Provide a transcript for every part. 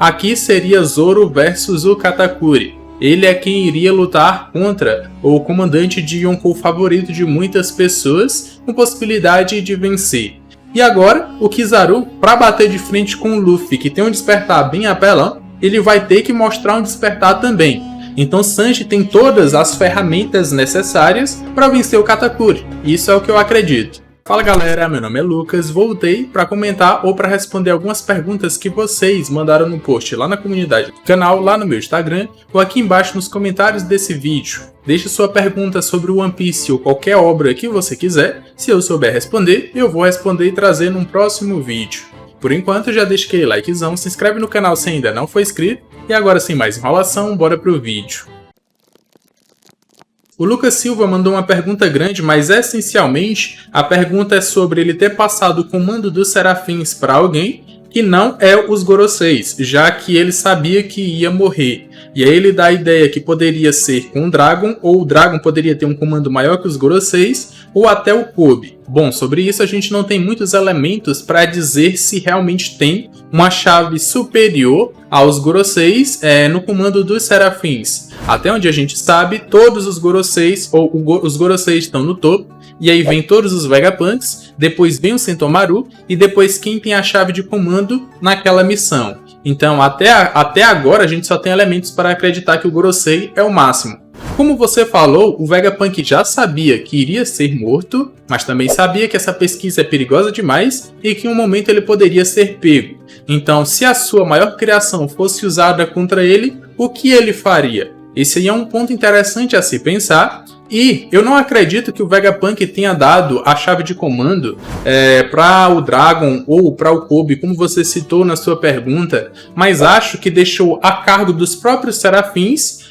Aqui seria Zoro versus o Katakuri. Ele é quem iria lutar contra o comandante de Yonkou favorito de muitas pessoas, com possibilidade de vencer. E agora, o Kizaru, para bater de frente com o Luffy, que tem um despertar bem apelão, ele vai ter que mostrar um despertar também. Então Sanji tem todas as ferramentas necessárias para vencer o Katakuri. Isso é o que eu acredito. Fala galera, meu nome é Lucas, voltei para comentar ou para responder algumas perguntas que vocês mandaram no post lá na comunidade do canal, lá no meu Instagram ou aqui embaixo nos comentários desse vídeo. Deixe sua pergunta sobre o One Piece ou qualquer obra que você quiser, se eu souber responder, eu vou responder e trazer num próximo vídeo. Por enquanto já deixa aquele likezão, se inscreve no canal se ainda não for inscrito e agora sem mais enrolação, bora pro vídeo. O Lucas Silva mandou uma pergunta grande, mas essencialmente a pergunta é sobre ele ter passado o comando dos Serafins para alguém que não é os Goroseis, já que ele sabia que ia morrer. E aí ele dá a ideia que poderia ser com o Dragon, ou o Dragon poderia ter um comando maior que os Goroseis, ou até o Kobe. Bom, sobre isso a gente não tem muitos elementos para dizer se realmente tem uma chave superior aos Goroseis no comando dos Serafins. Até onde a gente sabe, todos os Goroseis, ou os Goroseis estão no topo, e aí vem todos os Vegapunks, depois vem o Sentomaru, e depois quem tem a chave de comando naquela missão. Então, até agora, a gente só tem elementos para acreditar que o Gorosei é o máximo. Como você falou, o Vegapunk já sabia que iria ser morto, mas também sabia que essa pesquisa é perigosa demais e que em um momento ele poderia ser pego. Então, se a sua maior criação fosse usada contra ele, o que ele faria? Esse aí é um ponto interessante a se pensar. E eu não acredito que o Vegapunk tenha dado a chave de comando para o Dragon ou para o Kobe, como você citou na sua pergunta, mas acho que deixou a cargo dos próprios Serafins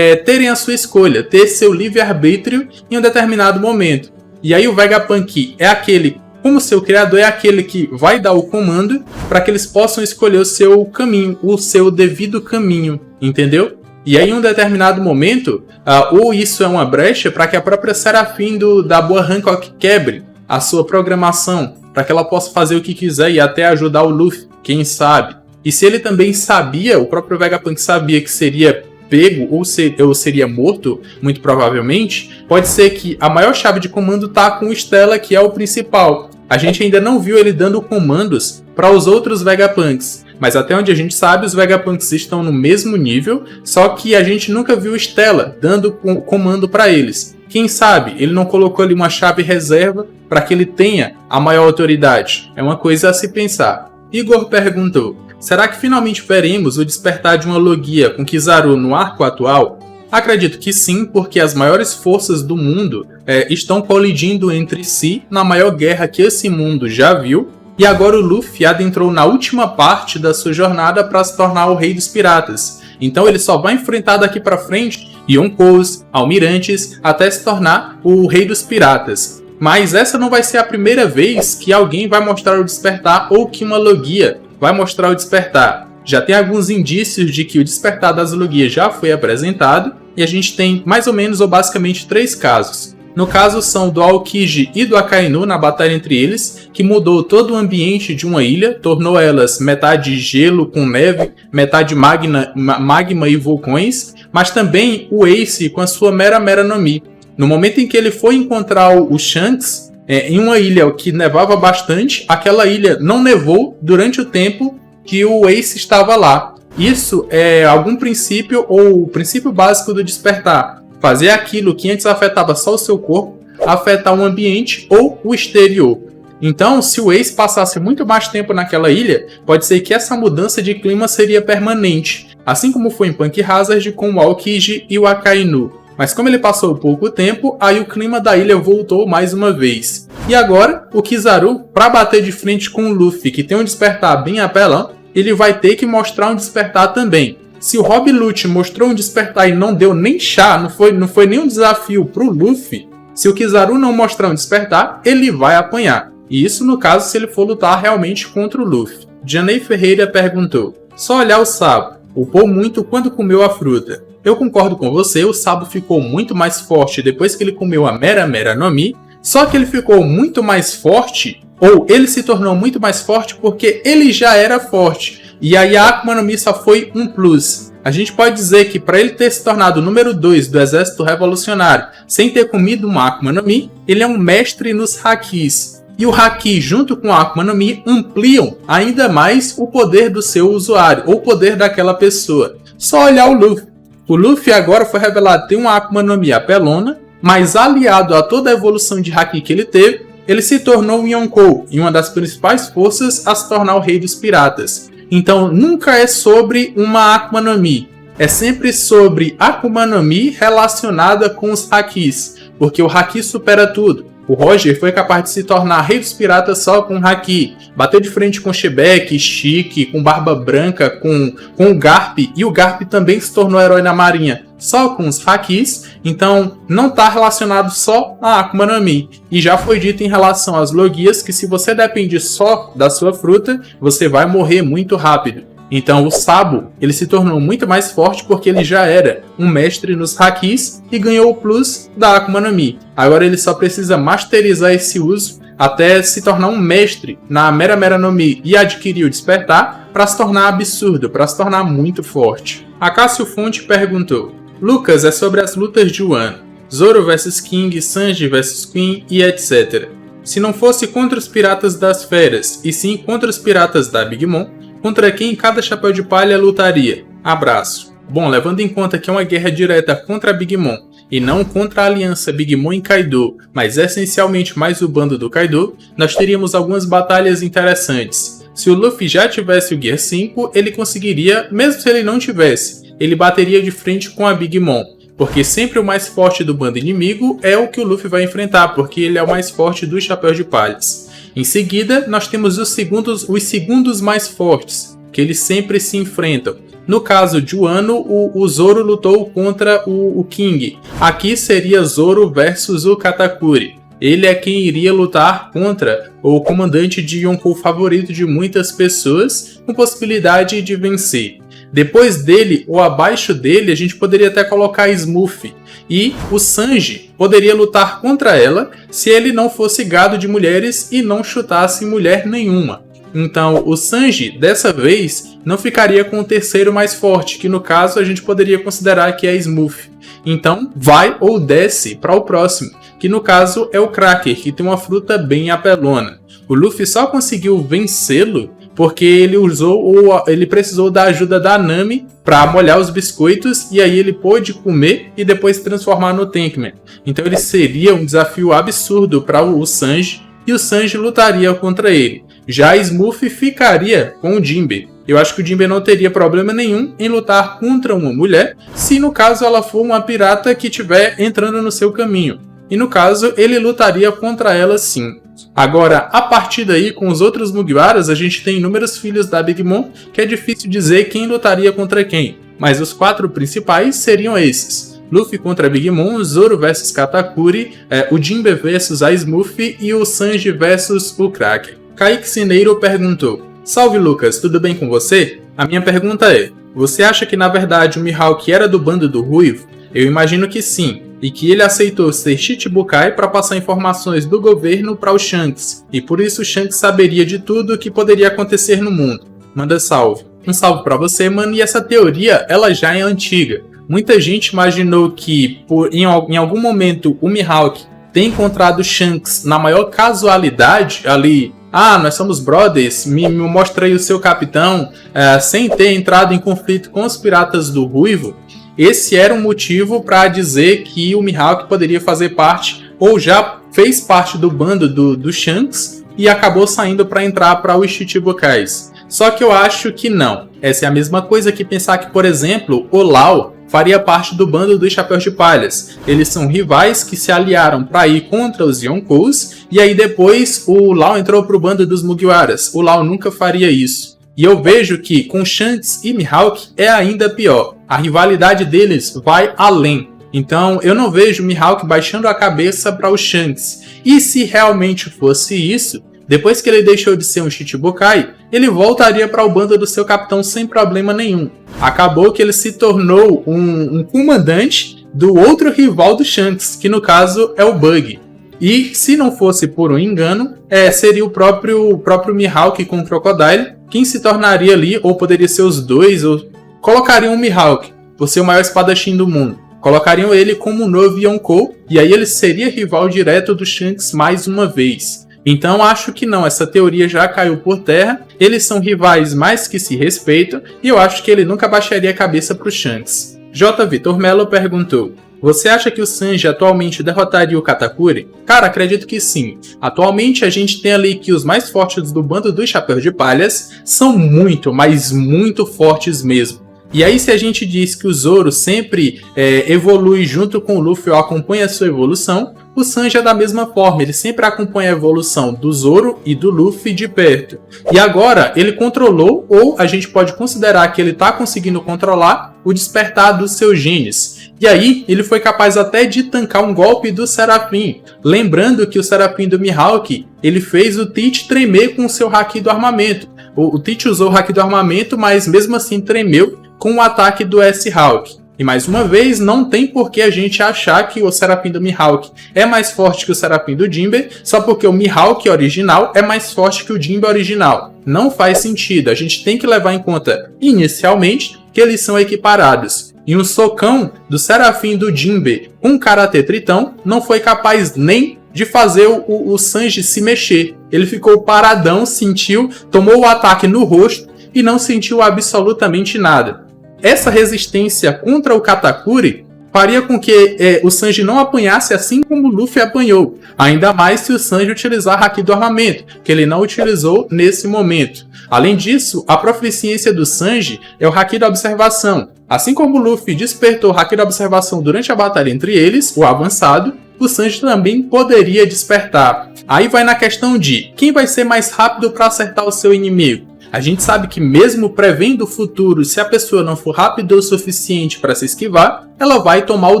terem a sua escolha, ter seu livre-arbítrio em um determinado momento. E aí o Vegapunk é aquele, como seu criador, é aquele que vai dar o comando para que eles possam escolher o seu caminho, o seu devido caminho, entendeu? E aí, em um determinado momento, ou isso é uma brecha para que a própria Serafim da Boa Hancock quebre a sua programação, para que ela possa fazer o que quiser e até ajudar o Luffy, quem sabe. E se ele também sabia, o próprio Vegapunk sabia que seria pego ou seria morto, muito provavelmente, pode ser que a maior chave de comando tá com o Stella, que é o principal. A gente ainda não viu ele dando comandos para os outros Vegapunks. Mas até onde a gente sabe, os Vegapunks estão no mesmo nível, só que a gente nunca viu o Stella dando comando para eles. Quem sabe ele não colocou ali uma chave reserva para que ele tenha a maior autoridade? É uma coisa a se pensar. Igor perguntou, será que finalmente veremos o despertar de uma Logia com Kizaru no arco atual? Acredito que sim, porque as maiores forças do mundo estão colidindo entre si na maior guerra que esse mundo já viu. E agora o Luffy adentrou na última parte da sua jornada para se tornar o Rei dos Piratas. Então ele só vai enfrentar daqui para frente Yonkous, Almirantes, até se tornar o Rei dos Piratas. Mas essa não vai ser a primeira vez que alguém vai mostrar o despertar ou que uma Logia vai mostrar o despertar. Já tem alguns indícios de que o despertar das Logias já foi apresentado e a gente tem mais ou menos ou basicamente 3 casos. No caso são do Aokiji e do Akainu na batalha entre eles, que mudou todo o ambiente de uma ilha, tornou elas metade gelo com neve, metade magma e vulcões, mas também o Ace com a sua Mera no Mi. No momento em que ele foi encontrar o Shanks, em uma ilha que nevava bastante, aquela ilha não nevou durante o tempo que o Ace estava lá. Isso é algum princípio ou o princípio básico do despertar. Fazer aquilo que antes afetava só o seu corpo, afetar o ambiente ou o exterior. Então, se o Ace passasse muito mais tempo naquela ilha, pode ser que essa mudança de clima seria permanente, assim como foi em Punk Hazard com o Aokiji e o Akainu. Mas como ele passou pouco tempo, aí o clima da ilha voltou mais uma vez. E agora, o Kizaru, para bater de frente com o Luffy, que tem um despertar bem apelão, ele vai ter que mostrar um despertar também. Se o Rob Lute mostrou um despertar e não deu nem chá, não foi nem um desafio pro Luffy, se o Kizaru não mostrar um despertar, ele vai apanhar. E isso no caso se ele for lutar realmente contra o Luffy. Janei Ferreira perguntou, só olhar o Sabo, upou muito quando comeu a fruta. Eu concordo com você, o Sabo ficou muito mais forte depois que ele comeu a Mera no Mi, só que ele ficou muito mais forte, ou ele se tornou muito mais forte porque ele já era forte. E aí a Akuma no Mi só foi um plus. A gente pode dizer que para ele ter se tornado o número 2 do exército revolucionário sem ter comido uma Akuma no Mi, ele é um mestre nos hakis. E o haki junto com a Akuma no Mi ampliam ainda mais o poder do seu usuário, ou o poder daquela pessoa. Só olhar o Luffy. O Luffy agora foi revelado ter uma Akuma no Mi apelona, mas aliado a toda a evolução de haki que ele teve, ele se tornou um Yonkou e uma das principais forças a se tornar o rei dos piratas. Então nunca é sobre uma Akuma no Mi, é sempre sobre Akuma no Mi relacionada com os hakis, porque o haki supera tudo. O Roger foi capaz de se tornar rei dos piratas só com haki, bateu de frente com Shebek, Chique, com Barba Branca, com o Garp, e o Garp também se tornou herói na marinha só com os hakis, então não está relacionado só a Akuma no Mi. E já foi dito em relação às logias que se você depende só da sua fruta, você vai morrer muito rápido. Então o Sabo ele se tornou muito mais forte porque ele já era um mestre nos hakis e ganhou o plus da Akuma no Mi. Agora ele só precisa masterizar esse uso até se tornar um mestre na Mera Mera no Mi e adquirir o despertar para se tornar absurdo, para se tornar muito forte. A Cássio Fonte perguntou: Lucas, é sobre as lutas de Wano, Zoro vs King, Sanji vs Queen e etc. Se não fosse contra os piratas das feras, e sim contra os piratas da Big Mom, contra quem cada chapéu de palha lutaria? Abraço. Bom, levando em conta que é uma guerra direta contra a Big Mom, e não contra a aliança Big Mom e Kaido, mas essencialmente mais o bando do Kaido, nós teríamos algumas batalhas interessantes. Se o Luffy já tivesse o Gear 5, ele conseguiria, mesmo se ele não tivesse, ele bateria de frente com a Big Mom, porque sempre o mais forte do bando inimigo é o que o Luffy vai enfrentar, porque ele é o mais forte dos chapéus de palhas. Em seguida, nós temos os segundos mais fortes, que eles sempre se enfrentam. No caso de Wano, o Zoro lutou contra o King. Aqui seria Zoro versus o Katakuri. Ele é quem iria lutar contra o comandante de Yonkou favorito de muitas pessoas, com possibilidade de vencer. Depois dele, ou abaixo dele, a gente poderia até colocar Smurf. E o Sanji poderia lutar contra ela se ele não fosse gado de mulheres e não chutasse mulher nenhuma. Então o Sanji, dessa vez, não ficaria com o terceiro mais forte, que no caso a gente poderia considerar que é Smurf. Então vai ou desce para o próximo, que no caso é o Cracker, que tem uma fruta bem apelona. O Luffy só conseguiu vencê-lo porque ele precisou da ajuda da Nami para molhar os biscoitos e aí ele pôde comer e depois se transformar no Tankman. Então ele seria um desafio absurdo para o Sanji e o Sanji lutaria contra ele. Já Smurf ficaria com o Jinbe. Eu acho que o Jinbe não teria problema nenhum em lutar contra uma mulher se no caso ela for uma pirata que estiver entrando no seu caminho. E no caso ele lutaria contra ela sim. Agora, a partir daí, com os outros Mugiwaras, a gente tem inúmeros filhos da Big Mom, que é difícil dizer quem lutaria contra quem. Mas os 4 principais seriam esses: Luffy contra a Big Mom, Zoro vs Katakuri, o Jinbe vs a Smurf e o Sanji vs o Kraken. Kaique Cineiro perguntou: Salve Lucas, tudo bem com você? A minha pergunta é: você acha que na verdade o Mihawk era do bando do Ruivo? Eu imagino que sim, e que ele aceitou ser Shichibukai para passar informações do governo para o Shanks, e por isso o Shanks saberia de tudo o que poderia acontecer no mundo. Manda salve. Um salve para você, mano, e essa teoria ela já é antiga. Muita gente imaginou que em algum momento o Mihawk tem encontrado o Shanks na maior casualidade ali. Ah, nós somos brothers, me mostra aí o seu capitão, sem ter entrado em conflito com os piratas do Ruivo. Esse era um motivo para dizer que o Mihawk poderia fazer parte, ou já fez parte do bando do Shanks, e acabou saindo para entrar para os Chichibukais. Só que eu acho que não. Essa é a mesma coisa que pensar que, por exemplo, o Lau faria parte do bando dos Chapéus de Palhas. Eles são rivais que se aliaram para ir contra os Yonkous, e aí depois o Lau entrou para o bando dos Mugiwaras. O Lau nunca faria isso. E eu vejo que com Shanks e Mihawk é ainda pior. A rivalidade deles vai além. Então eu não vejo Mihawk baixando a cabeça para o Shanks. E se realmente fosse isso, depois que ele deixou de ser um Shichibukai, ele voltaria para o bando do seu capitão sem problema nenhum. Acabou que ele se tornou um comandante do outro rival do Shanks, que no caso é o Bug. E se não fosse por um engano, seria o próprio Mihawk com o Crocodile quem se tornaria ali, ou poderia ser os dois, ou colocariam o Mihawk, por ser o maior espadachim do mundo. Colocariam ele como o novo Yonkou, e aí ele seria rival direto do Shanks mais uma vez. Então acho que não, essa teoria já caiu por terra, eles são rivais mais que se respeitam, e eu acho que ele nunca baixaria a cabeça pro Shanks. J. Vitor Mello perguntou: você acha que o Sanji atualmente derrotaria o Katakuri? Cara, acredito que sim. Atualmente a gente tem ali que os mais fortes do bando dos Chapéus de Palhas são muito, mas muito fortes mesmo. E aí se a gente diz que o Zoro sempre evolui junto com o Luffy ou acompanha a sua evolução, o Sanji é da mesma forma, ele sempre acompanha a evolução do Zoro e do Luffy de perto. E agora ele controlou, ou a gente pode considerar que ele está conseguindo controlar, o despertar dos seus genes. E aí ele foi capaz até de tancar um golpe do Serafim. Lembrando que o Serafim do Mihawk, ele fez o Teach tremer com o seu Haki do armamento. O Teach usou o Haki do armamento, mas mesmo assim tremeu com o ataque do S-Hawk. E mais uma vez, não tem por que a gente achar que o Serafim do Mihawk é mais forte que o Serafim do Jinbe, só porque o Mihawk original é mais forte que o Jinbe original. Não faz sentido, a gente tem que levar em conta, inicialmente, que eles são equiparados. E um socão do Serafim do Jinbe com um Karate Tritão não foi capaz nem de fazer o Sanji se mexer. Ele ficou paradão, sentiu, tomou o ataque no rosto e não sentiu absolutamente nada. Essa resistência contra o Katakuri faria com que o Sanji não apanhasse assim como o Luffy apanhou. Ainda mais se o Sanji utilizar Haki do armamento, que ele não utilizou nesse momento. Além disso, a proficiência do Sanji é o Haki da observação. Assim como o Luffy despertou o Haki da observação durante a batalha entre eles, o avançado, o Sanji também poderia despertar. Aí vai na questão de quem vai ser mais rápido para acertar o seu inimigo. A gente sabe que mesmo prevendo o futuro, se a pessoa não for rápida o suficiente para se esquivar, ela vai tomar o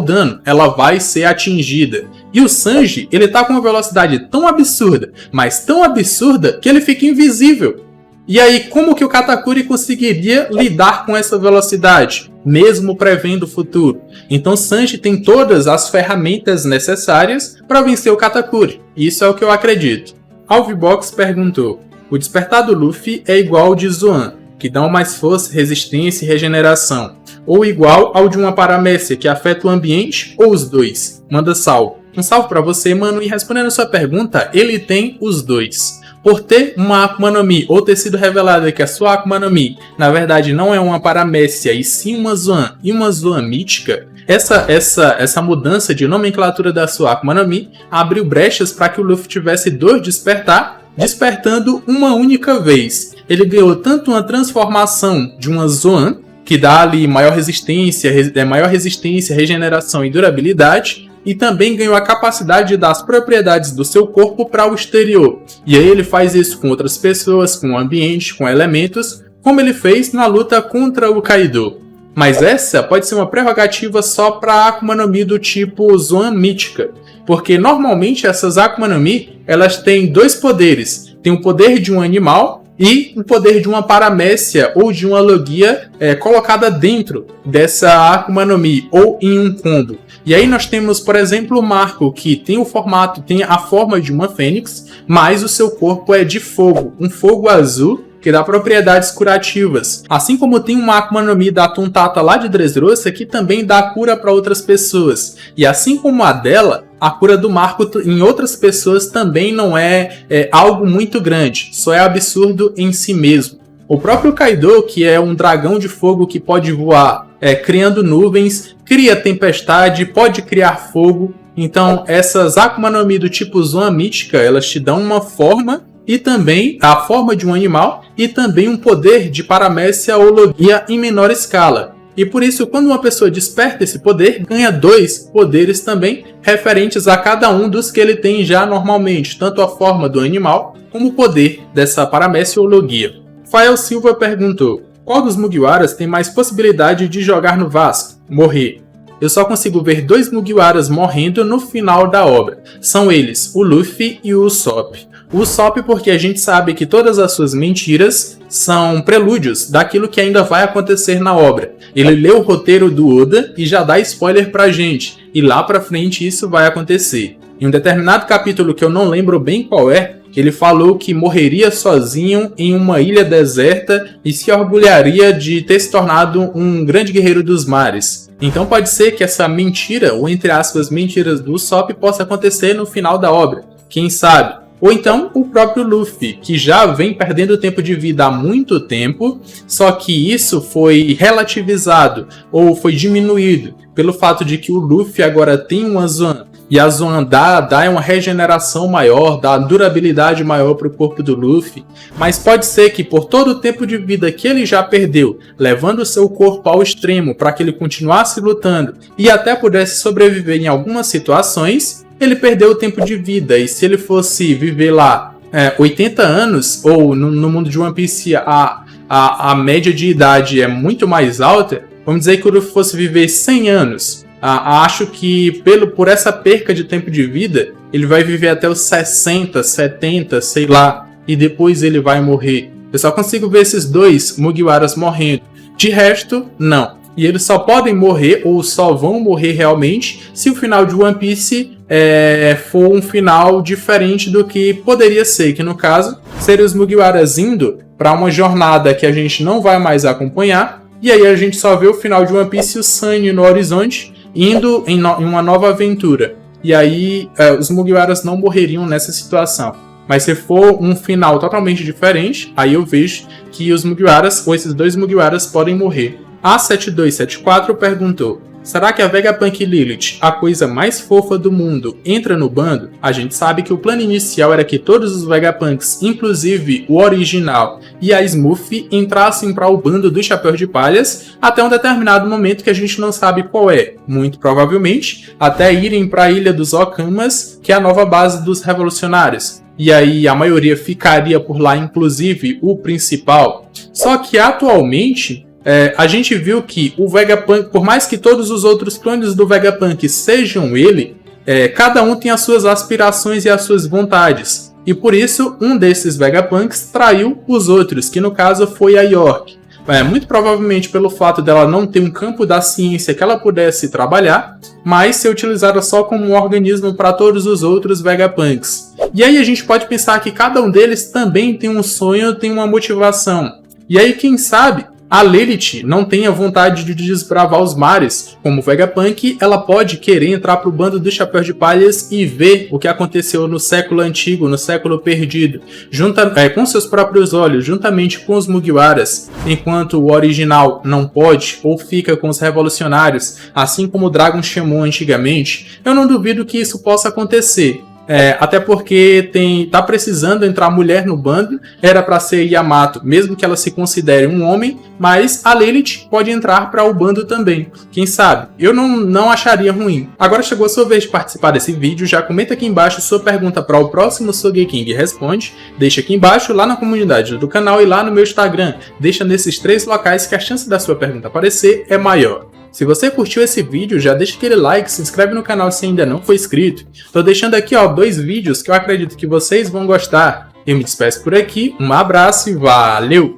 dano, ela vai ser atingida. E o Sanji, ele tá com uma velocidade tão absurda, mas tão absurda que ele fica invisível. E aí, como que o Katakuri conseguiria lidar com essa velocidade, mesmo prevendo o futuro? Então Sanji tem todas as ferramentas necessárias para vencer o Katakuri. Isso é o que eu acredito. Alvibox perguntou: o despertar do Luffy é igual ao de Zoan, que dão mais força, resistência e regeneração, ou igual ao de uma paramécia, que afeta o ambiente, ou os dois? Manda salve. Um salve pra você, mano, e respondendo a sua pergunta, ele tem os dois. Por ter uma Akuma no Mi, ou ter sido revelado que a sua Akuma no Mi, na verdade não é uma paramécia, e sim uma Zoan, e uma Zoan mítica, essa mudança de nomenclatura da sua Akuma no Mi abriu brechas para que o Luffy tivesse dois despertar, despertando uma única vez. Ele ganhou tanto uma transformação de uma Zoan, que dá ali maior resistência, regeneração e durabilidade, e também ganhou a capacidade de dar as propriedades do seu corpo para o exterior. E aí ele faz isso com outras pessoas, com o ambiente, com elementos, como ele fez na luta contra o Kaido. Mas essa pode ser uma prerrogativa só para Akuma no Mi do tipo Zoan mítica, porque normalmente essas Akuma no Mi, elas têm dois poderes. Tem o poder de um animal e o poder de uma paramécia ou de uma logia colocada dentro dessa Akuma no Mi ou em um combo. E aí nós temos, por exemplo, o Marco, que tem tem a forma de uma fênix, mas o seu corpo é de fogo, um fogo azul, que dá propriedades curativas. Assim como tem uma Akuma no Mi da Tontata lá de Dressrosa, que também dá cura para outras pessoas. E assim como a dela, a cura do Marco em outras pessoas também não é algo muito grande, só é absurdo em si mesmo. O próprio Kaido, que é um dragão de fogo que pode voar criando nuvens, cria tempestade, pode criar fogo. Então essas Akuma no Mi do tipo Zoan mítica, elas te dão uma forma, e também a forma de um animal, e também um poder de paramécia ou logia em menor escala. E por isso, quando uma pessoa desperta esse poder, ganha dois poderes também, referentes a cada um dos que ele tem já normalmente, tanto a forma do animal, como o poder dessa paramécia ou logia. Fael Silva perguntou: qual dos Mugiwaras tem mais possibilidade de jogar no Vasco? Morrer. Eu só consigo ver dois Mugiwaras morrendo no final da obra. São eles, o Luffy e o Usopp. O Usopp porque a gente sabe que todas as suas mentiras são prelúdios daquilo que ainda vai acontecer na obra. Ele lê o roteiro do Oda e já dá spoiler pra gente, e lá pra frente isso vai acontecer. Em um determinado capítulo que eu não lembro bem qual é, ele falou que morreria sozinho em uma ilha deserta e se orgulharia de ter se tornado um grande guerreiro dos mares. Então pode ser que essa mentira, ou entre aspas, mentiras do Usopp, possa acontecer no final da obra. Quem sabe? Ou então o próprio Luffy, que já vem perdendo tempo de vida há muito tempo, só que isso foi relativizado ou foi diminuído pelo fato de que o Luffy agora tem uma Zoan, e a Zoan dá uma regeneração maior, dá durabilidade maior para o corpo do Luffy, mas pode ser que por todo o tempo de vida que ele já perdeu, levando o seu corpo ao extremo para que ele continuasse lutando e até pudesse sobreviver em algumas situações, ele perdeu o tempo de vida, e se ele fosse viver lá 80 anos, ou no mundo de One Piece a média de idade é muito mais alta, vamos dizer que o Luffy fosse viver 100 anos. Acho que por essa perca de tempo de vida, ele vai viver até os 60, 70, sei lá, e depois ele vai morrer. Eu só consigo ver esses dois Mugiwaras morrendo. De resto, não. E eles só podem morrer, ou só vão morrer realmente, se o final de One Piece for um final diferente do que poderia ser, que no caso, seria os Mugiwaras indo para uma jornada que a gente não vai mais acompanhar, e aí a gente só vê o final de One Piece e o Sunny no horizonte, indo em uma nova aventura. E aí os Mugiwaras não morreriam nessa situação. Mas se for um final totalmente diferente, aí eu vejo que os Mugiwaras, ou esses dois Mugiwaras, podem morrer. A7274 perguntou: será que a Vegapunk Lilith, a coisa mais fofa do mundo, entra no bando? A gente sabe que o plano inicial era que todos os Vegapunks, inclusive o original e a Smurf, entrassem para o bando do Chapéu de Palhas até um determinado momento que a gente não sabe qual é. Muito provavelmente até irem para a Ilha dos Okamas, que é a nova base dos revolucionários. E aí a maioria ficaria por lá, inclusive o principal. Só que atualmente a gente viu que o Vegapunk, por mais que todos os outros clones do Vegapunk sejam ele, cada um tem as suas aspirações e as suas vontades. E por isso, um desses Vegapunks traiu os outros, que no caso foi a York. Muito provavelmente pelo fato dela não ter um campo da ciência que ela pudesse trabalhar, mas ser utilizada só como um organismo para todos os outros Vegapunks. E aí a gente pode pensar que cada um deles também tem um sonho, tem uma motivação. E aí quem sabe a Lilith não tenha vontade de desbravar os mares. Como Vegapunk, ela pode querer entrar para o bando do Chapéu de Palhas e ver o que aconteceu no século antigo, no século perdido, com seus próprios olhos, juntamente com os Mugiwaras, enquanto o original não pode ou fica com os revolucionários, assim como o Dragon Shenmue antigamente. Eu não duvido que isso possa acontecer. Até porque tá precisando entrar mulher no bando, era para ser Yamato, mesmo que ela se considere um homem, mas a Lilith pode entrar para o bando também. Quem sabe? Eu não acharia ruim. Agora chegou a sua vez de participar desse vídeo, já comenta aqui embaixo sua pergunta para o próximo Sogeking Responde, deixa aqui embaixo, lá na comunidade do canal e lá no meu Instagram. Deixa nesses 3 locais que a chance da sua pergunta aparecer é maior. Se você curtiu esse vídeo, já deixa aquele like, se inscreve no canal se ainda não for inscrito. Tô deixando aqui 2 vídeos que eu acredito que vocês vão gostar. Eu me despeço por aqui, um abraço e valeu!